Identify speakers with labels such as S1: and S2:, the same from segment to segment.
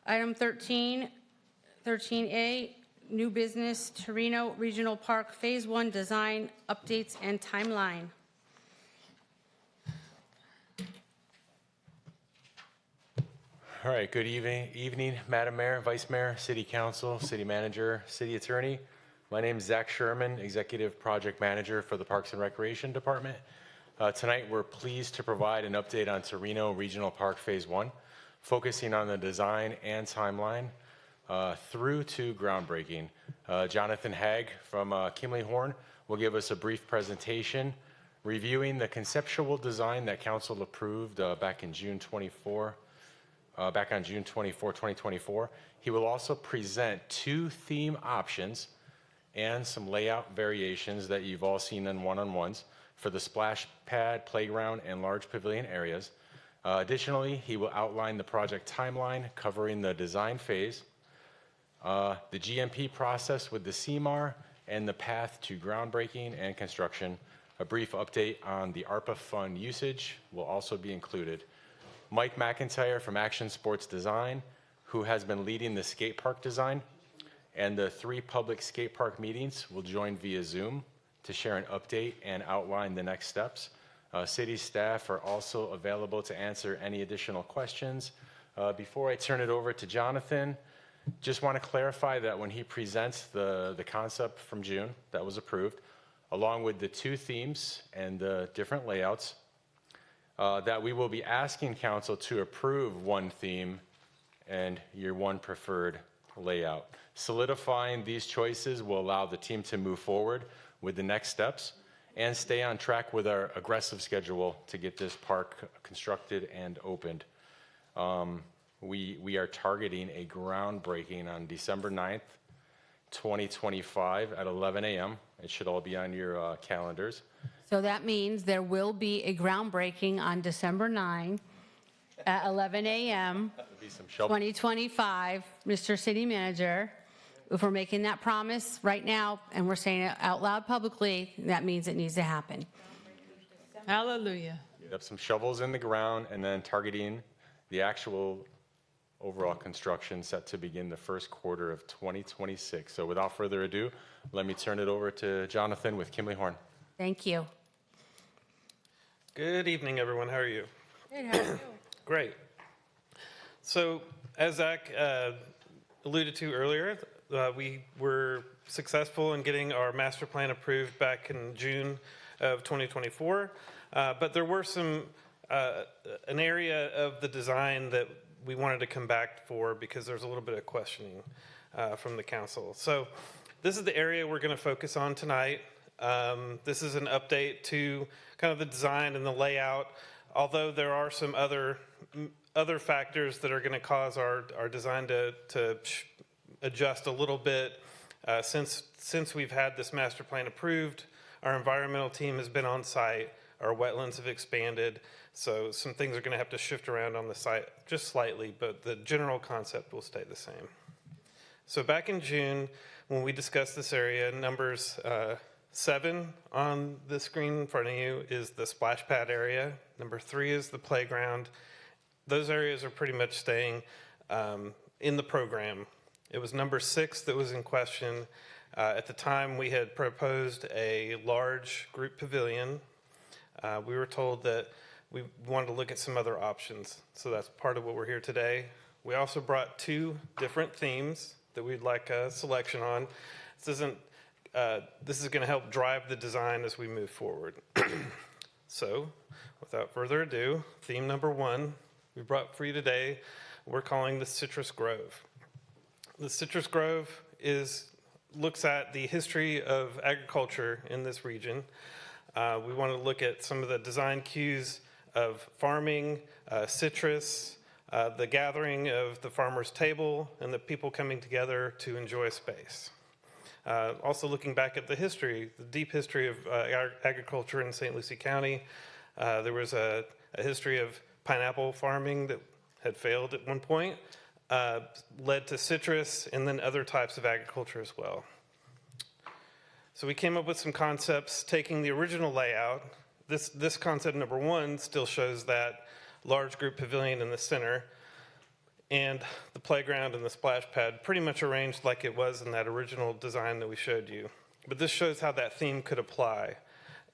S1: Item 13A, new business, Torino Regional Park Phase 1 design updates and timeline.
S2: All right, good evening, Madam Mayor, Vice Mayor, City Council, City Manager, City Attorney. My name is Zach Sherman, Executive Project Manager for the Parks and Recreation Department. Tonight, we're pleased to provide an update on Torino Regional Park Phase 1, focusing on the design and timeline through to groundbreaking. Jonathan Haag from Kimley Horn will give us a brief presentation reviewing the conceptual design that Council approved back on June 24, 2024. He will also present 2 theme options and some layout variations that you've all seen in one-on-ones for the splash pad, playground, and large pavilion areas. Additionally, he will outline the project timeline covering the design phase, the GMP process with the CMAR, and the path to groundbreaking and construction. A brief update on the ARPA fund usage will also be included. Mike McIntyre from Action Sports Design, who has been leading the skate park design, and the 3 public skate park meetings will join via Zoom to share an update and outline the next steps. City staff are also available to answer any additional questions. Before I turn it over to Jonathan, just want to clarify that when he presents the concept from June that was approved, along with the 2 themes and the different layouts, that we will be asking Council to approve 1 theme and your 1 preferred layout. Solidifying these choices will allow the team to move forward with the next steps and stay on track with our aggressive schedule to get this park constructed and opened. We are targeting a groundbreaking on December 9th, 2025 at 11 a.m. It should all be on your calendars.
S1: So that means there will be a groundbreaking on December 9 at 11 a.m. 2025, Mr. City Manager. If we're making that promise right now and we're saying it out loud publicly, that means it needs to happen.
S3: Hallelujah.
S2: Get up some shovels in the ground and then targeting the actual overall construction set to begin the first quarter of 2026. So without further ado, let me turn it over to Jonathan with Kimley Horn.
S1: Thank you.
S4: Good evening, everyone. How are you?
S1: Good, how are you?
S4: Great. So, as Zach alluded to earlier, we were successful in getting our master plan approved back in June of 2024, but there were some an area of the design that we wanted to come back for because there's a little bit of questioning from the council. So, this is the area we're going to focus on tonight. This is an update to kind of the design and the layout, although there are some other factors that are going to cause our design to adjust a little bit. Since we've had this master plan approved, our environmental team has been on site, our wetlands have expanded, so some things are going to have to shift around on the site just slightly, but the general concept will stay the same. So back in June, when we discussed this area, numbers 7 on the screen in front of you is the splash pad area. Number 3 is the playground. Those areas are pretty much staying in the program. It was number 6 that was in question. At the time, we had proposed a large group pavilion. We were told that we wanted to look at some other options, so that's part of what we're here today. We also brought 2 different themes that we'd like a selection on. This is going to help drive the design as we move forward. So, without further ado, theme number 1 we brought for you today, we're calling the Citrus Grove. The Citrus Grove looks at the history of agriculture in this region. We want to look at some of the design cues of farming, citrus, the gathering of the farmer's table, and the people coming together to enjoy space. Also looking back at the history, the deep history of agriculture in St. Lucie County. There was a history of pineapple farming that had failed at one point, led to citrus, and then other types of agriculture as well. So we came up with some concepts, taking the original layout. This concept number 1 still shows that large group pavilion in the center. And the playground and the splash pad pretty much arranged like it was in that original design that we showed you. But this shows how that theme could apply.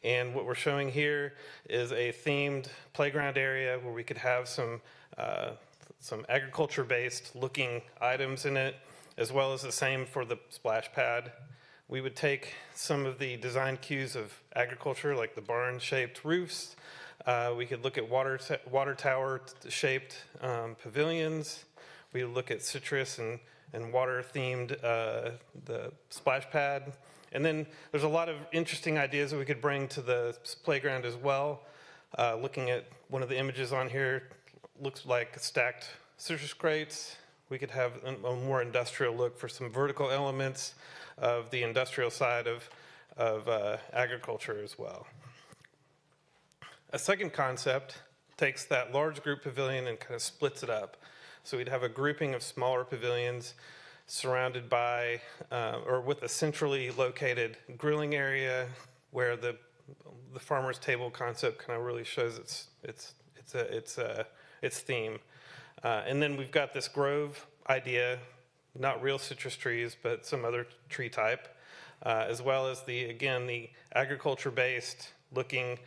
S4: And what we're showing here is a themed playground area where we could have some agriculture-based looking items in it, as well as the same for the splash pad. We would take some of the design cues of agriculture, like the barn-shaped roofs. We could look at water tower-shaped pavilions. We would look at citrus and water-themed the splash pad. And then there's a lot of interesting ideas that we could bring to the playground as well. Looking at one of the images on here, looks like stacked citrus crates. We could have a more industrial look for some vertical elements of the industrial side of agriculture as well. A second concept takes that large group pavilion and kind of splits it up. So we'd have a grouping of smaller pavilions surrounded by, or with a centrally located grilling area where the farmer's table concept kind of really shows its theme. And then we've got this grove idea, not real citrus trees, but some other tree type, as well as the agriculture-based looking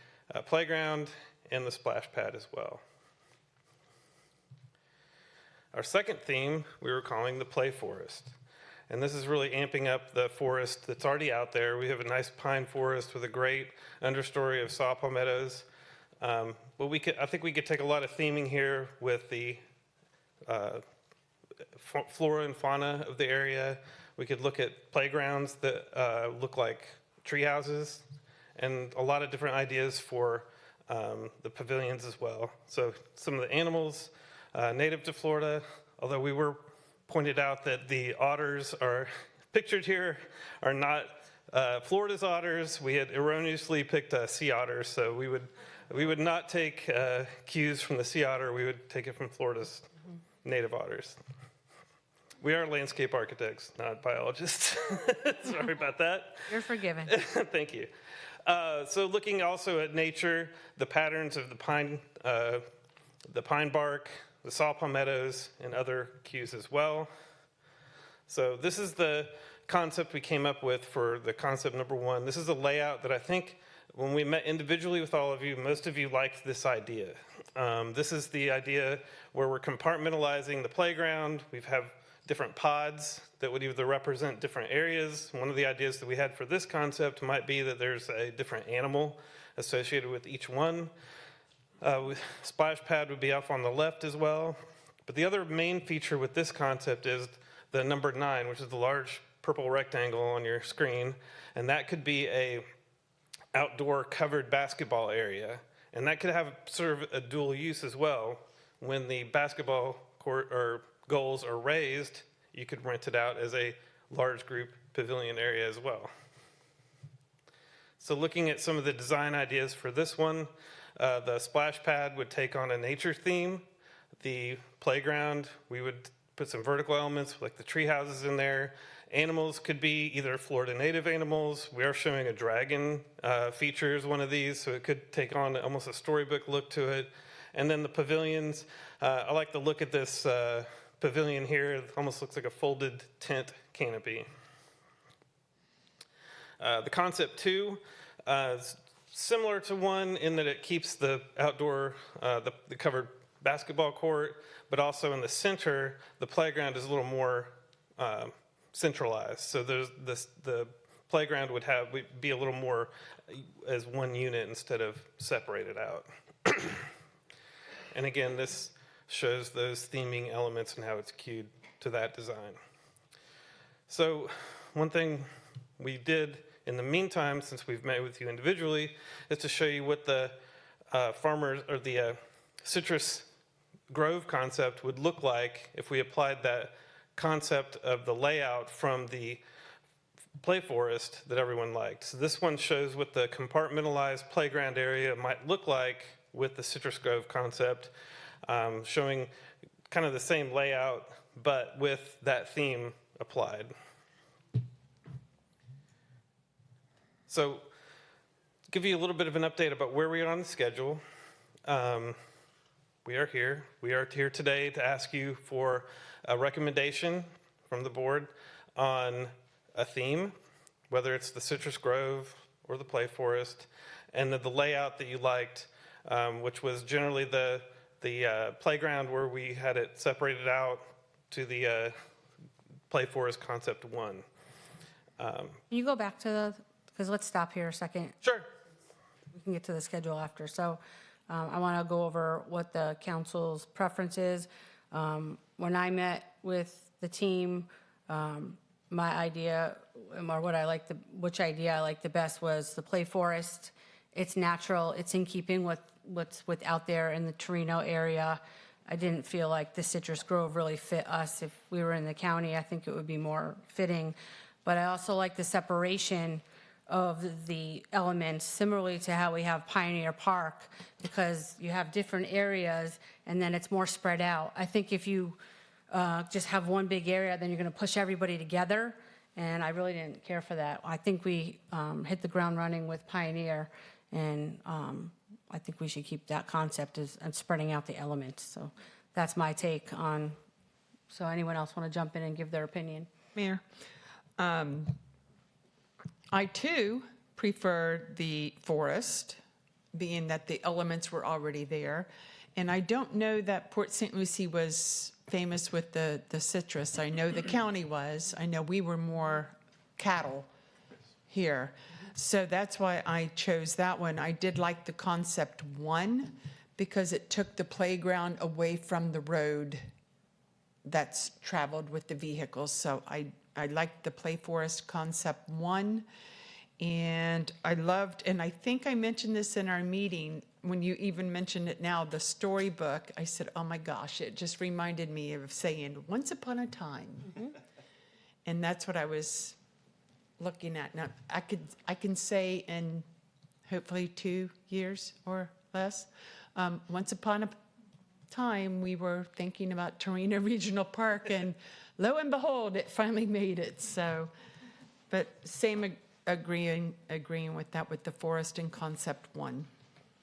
S4: playground and the splash pad as well. Our second theme we were calling the play forest. And this is really amping up the forest that's already out there. We have a nice pine forest with a great understory of saw palmettos. But I think we could take a lot of theming here with the flora and fauna of the area. We could look at playgrounds that look like tree houses, and a lot of different ideas for the pavilions as well. So some of the animals native to Florida, although we were pointed out that the otters are pictured here are not Florida's otters. We had erroneously picked sea otters, so we would not take cues from the sea otter. We would take it from Florida's native otters. We are landscape architects, not biologists. Sorry about that.
S1: You're forgiven.
S4: Thank you. So looking also at nature, the patterns of the pine bark, the saw palmettos, and other cues as well. So this is the concept we came up with for the concept number one. This is a layout that I think when we met individually with all of you, most of you liked this idea. This is the idea where we're compartmentalizing the playground. We have different pods that would either represent different areas. One of the ideas that we had for this concept might be that there's a different animal associated with each one. Splash pad would be off on the left as well. But the other main feature with this concept is the number 9, which is the large purple rectangle on your screen. And that could be a outdoor covered basketball area. And that could have sort of a dual use as well. When the basketball court or goals are raised, you could rent it out as a large group pavilion area as well. So looking at some of the design ideas for this one, the splash pad would take on a nature theme. The playground, we would put some vertical elements like the tree houses in there. Animals could be either Florida native animals. We are showing a dragon feature as one of these, so it could take on almost a storybook look to it. And then the pavilions, I like to look at this pavilion here. It almost looks like a folded tent canopy. The concept 2 is similar to 1 in that it keeps the outdoor, the covered basketball court, but also in the center, the playground is a little more centralized. So there's the playground would be a little more as one unit instead of separated out. And again, this shows those theming elements and how it's cued to that design. So one thing we did in the meantime, since we've met with you individually, is to show you what the farmers or the citrus grove concept would look like if we applied that concept of the layout from the play forest that everyone liked. So this one shows what the compartmentalized playground area might look like with the citrus grove concept, showing kind of the same layout, but with that theme applied. So, give you a little bit of an update about where we are on the schedule. we are here. We are here today to ask you for a recommendation from the board on a theme, whether it's the Citrus Grove or the Play Forest, and the layout that you liked, which was generally the playground where we had it separated out to the Play Forest Concept 1.
S1: Can you go back to because let's stop here a second.
S4: Sure.
S1: We can get to the schedule after. So I want to go over what the council's preference is. When I met with the team, my idea, or which idea I liked the best was the Play Forest. It's natural. It's in keeping with what's out there in the Torino area. I didn't feel like the Citrus Grove really fit us. If we were in the county, I think it would be more fitting. But I also like the separation of the elements, similarly to how we have Pioneer Park, because you have different areas and then it's more spread out. I think if you just have one big area, then you're going to push everybody together, and I really didn't care for that. I think we hit the ground running with Pioneer, and I think we should keep that concept and spreading out the elements. So that's my take on. So anyone else want to jump in and give their opinion?
S3: Mayor, I too prefer the forest, being that the elements were already there. And I don't know that Port St. Lucie was famous with the citrus. I know the county was. I know we were more cattle here. So that's why I chose that one. I did like the concept 1 because it took the playground away from the road that's traveled with the vehicles. So I liked the Play Forest concept 1. And I loved, and I think I mentioned this in our meeting, when you even mentioned it now, the storybook, I said, oh my gosh, it just reminded me of saying, once upon a time. Mm-hmm. And that's what I was looking at. Now, I can say in hopefully 2 years or less, once upon a time, we were thinking about Torino Regional Park, and lo and behold, it finally made it. So, but same agreeing with that with the forest and concept 1.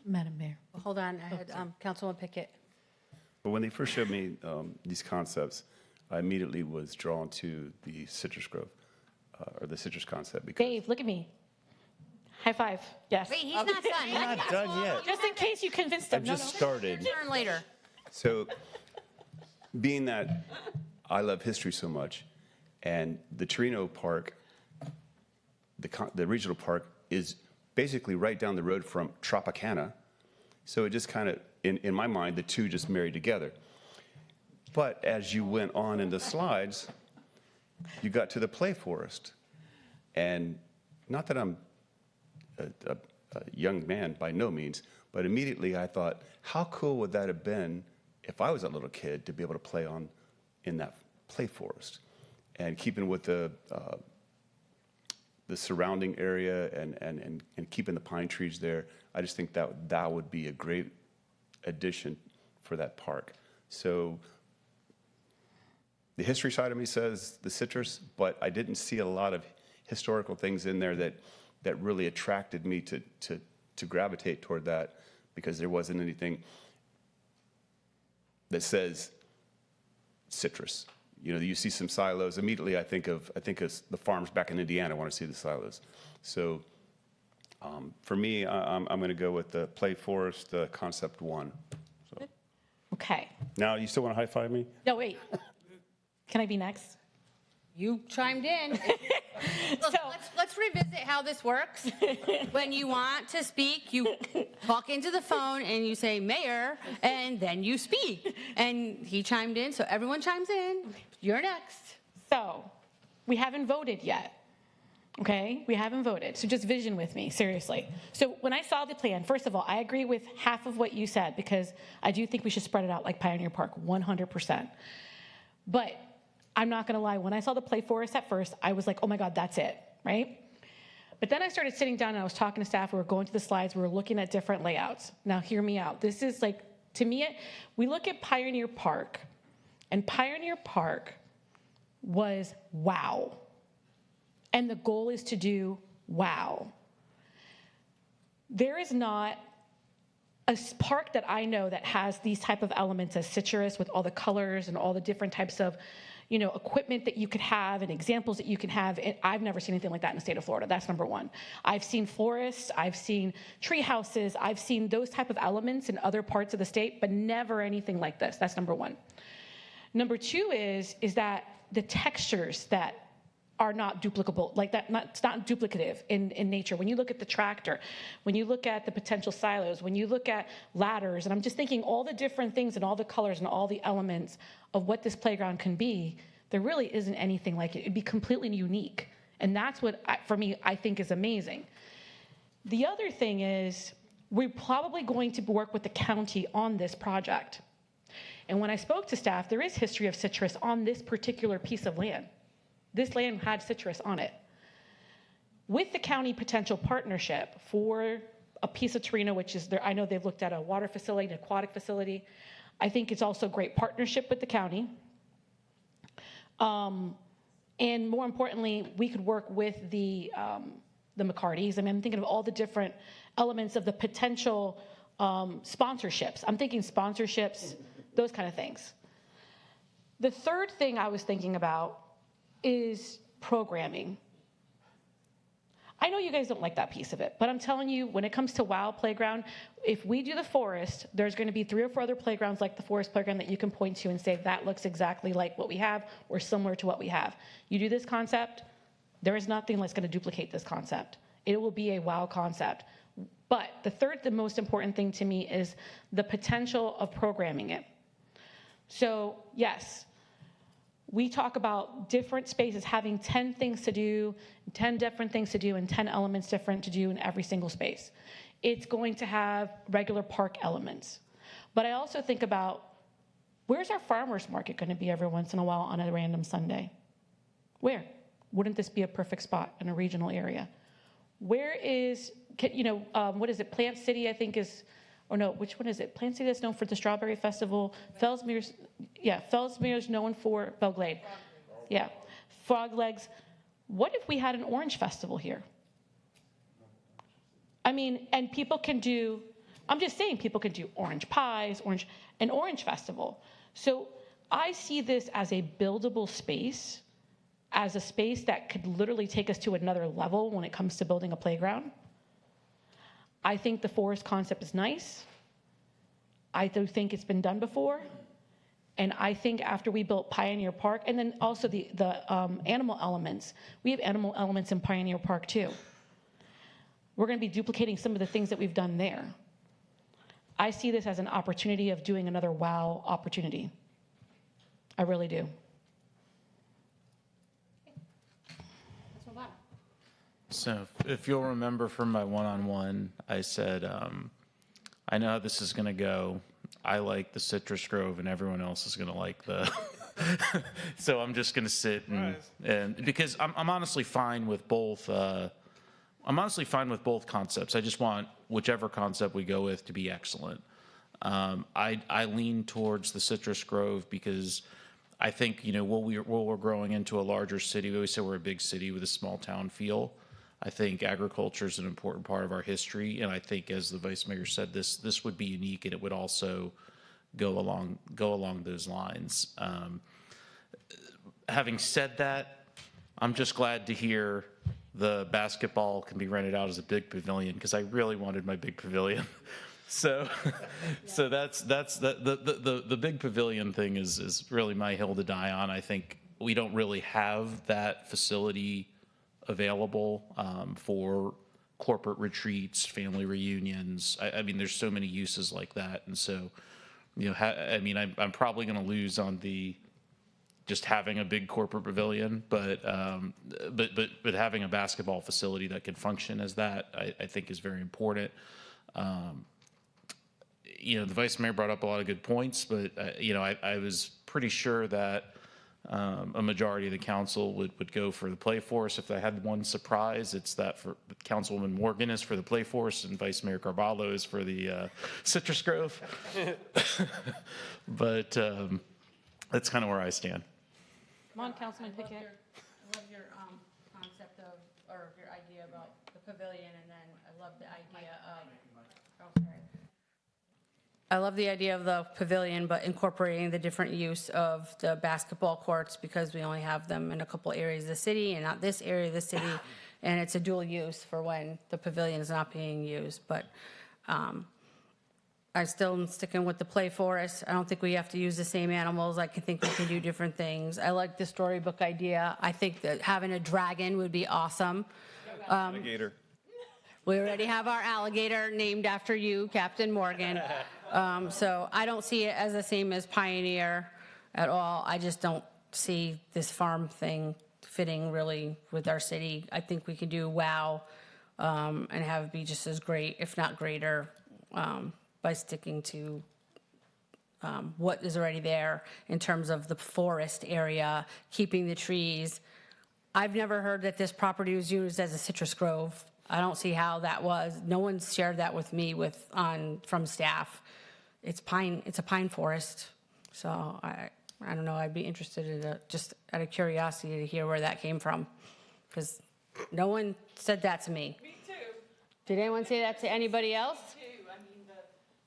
S5: Madam Mayor.
S1: Hold on, I had Councilman Pickett.
S6: But when they first showed me these concepts, I immediately was drawn to the Citrus Grove, or the citrus concept. Because
S5: Dave, look at me. High five. Yes.
S1: Wait, he's not done.
S6: I'm not done yet.
S5: Just in case you convinced him.
S6: I've just started.
S1: Turn later.
S6: So, being that I love history so much, and the Torino Park, the regional park, is basically right down the road from Tropicana, so it just kind of, in my mind, the two just married together. But as you went on in the slides, you got to the Play Forest, and not that I'm a young man by no means, but immediately I thought, how cool would that have been if I was a little kid to be able to play in that Play Forest, and keeping with the surrounding area and keeping the pine trees there. I just think that would be a great addition for that park. So the history side of me says the citrus, but I didn't see a lot of historical things in there that really attracted me to gravitate toward that, because there wasn't anything that says citrus. You know, you see some silos. Immediately, I think of the farms back in Indiana. I want to see the silos. So, for me, I'm going to go with the Play Forest Concept 1. So.
S5: Okay.
S6: Now, you still want to high five me?
S5: No, wait. Can I be next?
S1: You chimed in. Look, let's revisit how this works. When you want to speak, you talk into the phone and you say, Mayor, and then you speak. And he chimed in, so everyone chimes in. You're next.
S5: So, we haven't voted yet. Okay? We haven't voted. So just vision with me, seriously. So when I saw the plan, first of all, I agree with half of what you said, because I do think we should spread it out like Pioneer Park, 100%. But I'm not going to lie, when I saw the Play Forest at first, I was like, oh my God, that's it, right? But then I started sitting down and I was talking to staff. We were going to the slides. We were looking at different layouts. Now, hear me out. This is like, to me, we look at Pioneer Park, and Pioneer Park was wow. And the goal is to do wow. There is not park that I know that has these type of elements as citrus with all the colors and all the different types of, equipment that you could have and examples that you can have. I've never seen anything like that in the state of Florida. That's number one. I've seen forests, I've seen tree houses, I've seen those type of elements in other parts of the state, but never anything like this. That's number one. Number two is that the textures that are not duplicable, like that, it's not duplicative in nature. When you look at the tractor, when you look at the potential silos, when you look at ladders, and I'm just thinking all the different things and all the colors and all the elements of what this playground can be, there really isn't anything like it. It'd be completely unique. And that's what, for me, I think is amazing. The other thing is we're probably going to work with the county on this project. And when I spoke to staff, there is history of citrus on this particular piece of land. This land had citrus on it. With the county potential partnership for a piece of Torino, which is there, I know they've looked at a water facility, an aquatic facility. I think it's also a great partnership with the county. And more importantly, we could work with the McCartys. I mean, I'm thinking of all the different elements of the potential sponsorships. I'm thinking sponsorships, those kind of things. The third thing I was thinking about is programming. I know you guys don't like that piece of it, but I'm telling you, when it comes to WOW Playground, if we do the forest, there's going to be 3 or 4 other playgrounds like the forest playground that you can point to and say, that looks exactly like what we have or similar to what we have. You do this concept, there is nothing that's going to duplicate this concept. It will be a WOW concept. But the most important thing to me is the potential of programming it. So yes, we talk about different spaces having 10 things to do, 10 different things to do, and 10 elements different to do in every single space. It's going to have regular park elements. But I also think about, where's our farmer's market going to be every once in a while on a random Sunday? Where? Wouldn't this be a perfect spot in a regional area? Where is, what is it, Plant City, I think is, or no, which one is it? Plant City that's known for the Strawberry Festival. Fellsmere's known for Belglade. Yeah, Frog Legs. What if we had an orange festival here? I mean, and people can do, I'm just saying people can do orange pies, an orange festival. So I see this as a buildable space, as a space that could literally take us to another level when it comes to building a playground. I think the forest concept is nice. I do think it's been done before. And I think after we built Pioneer Park, and then also the animal elements, we have animal elements in Pioneer Park too. We're going to be duplicating some of the things that we've done there. I see this as an opportunity of doing another WOW opportunity. I really do.
S7: So if you'll remember from my one-on-one, I said, I know how this is going to go. I like the Citrus Grove, and everyone else is going to like the. So I'm just going to sit and because I'm honestly fine with both. I'm honestly fine with both concepts. I just want whichever concept we go with to be excellent. I lean towards the Citrus Grove because I think while we're growing into a larger city, we always say we're a big city with a small town feel. I think agriculture is an important part of our history, and I think, as the Vice Mayor said, this would be unique, and it would also go along those lines. Having said that, I'm just glad to hear the basketball can be rented out as a big pavilion because I really wanted my big pavilion. So that's the big pavilion thing is really my hill to die on. I think we don't really have that facility available for corporate retreats, family reunions. I mean, there's so many uses like that, and so I'm probably going to lose on the just having a big corporate pavilion, but having a basketball facility that can function as that, I think is very important. The Vice Mayor brought up a lot of good points, but I was pretty sure that a majority of the council would go for the play force. If I had one surprise, it's that for Councilwoman Morgan is for the play force and Vice Mayor Carvalho is for the Citrus Grove. But that's kind of where I stand.
S5: Come on, Councilman Pickett.
S1: I love your concept of, or your idea about the pavilion, and then I love the idea of, oh, sorry. I love the idea of the pavilion, but incorporating the different use of the basketball courts because we only have them in a couple areas of the city and not this area of the city. And it's a dual use for when the pavilion is not being used. But I still am sticking with the play forest. I don't think we have to use the same animals. I think we can do different things. I like the storybook idea. I think that having a dragon would be awesome.
S6: Alligator.
S1: We already have our alligator named after you, Captain Morgan. So I don't see it as the same as Pioneer at all. I just don't see this farm thing fitting really with our city. I think we can do WOW and have it be just as great, if not greater, by sticking to what is already there in terms of the forest area, keeping the trees. I've never heard that this property was used as a citrus grove. I don't see how that was. No one shared that with me from staff. It's a pine forest. So I don't know, I'd be interested in just out of curiosity to hear where that came from. Because no one said that to me.
S3: Me too.
S1: Did anyone say that to anybody else?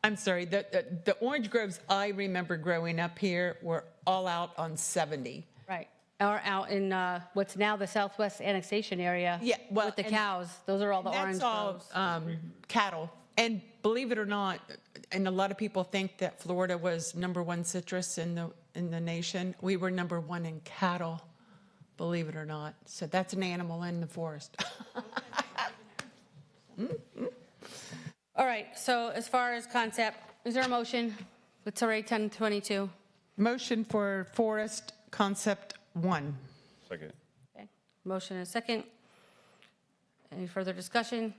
S3: I'm sorry, the orange groves I remember growing up here were all out on 70.
S1: Right. Or out in what's now the Southwest Annexation area.
S3: Yeah, well,
S1: with the
S3: and
S1: cows. Those are all the orange
S3: That's all
S1: groves.
S3: cattle. And believe it or not, and a lot of people think that Florida was #1 citrus in the nation. We were #1 in cattle, believe it or not. So that's an animal in the forest.
S1: All right, so as far as concept, is there a motion? It's already 10:22.
S3: Motion for forest concept 1.
S6: Second.
S1: Okay. Motion and a second. Any further discussion?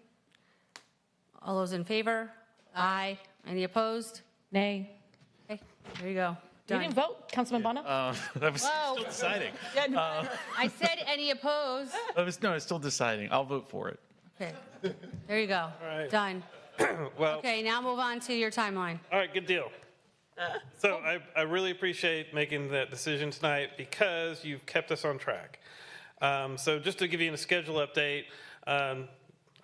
S1: All those in favor? Aye. Any opposed?
S5: Nay.
S1: Okay, there you go.
S5: You
S1: Done.
S5: didn't vote, Councilman Bono?
S7: I was
S1: Whoa.
S7: still deciding.
S1: I said any opposed.
S7: I was still deciding. I'll vote for it.
S1: Okay, there you go.
S4: right.
S1: Done.
S4: Well,
S1: Okay, now move on to your timeline.
S4: all right, good deal. So I really appreciate making that decision tonight because you've kept us on track. So just to give you a schedule update,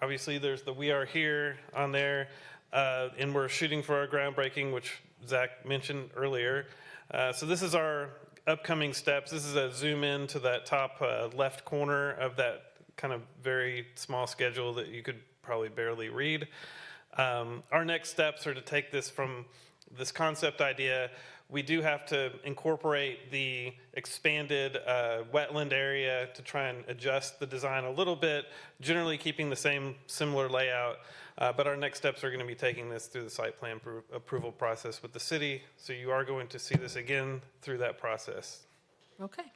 S4: obviously there's the We Are Here on there, and we're shooting for our groundbreaking, which Zach mentioned earlier. So this is our upcoming steps. This is a zoom in to that top left corner of that kind of very small schedule that you could probably barely read. Our next steps are to take this from this concept idea. We do have to incorporate the expanded wetland area to try and adjust the design a little bit, generally keeping the same similar layout. But our next steps are going to be taking this through the site plan approval process with the city. So you are going to see this again through that process.
S1: Okay.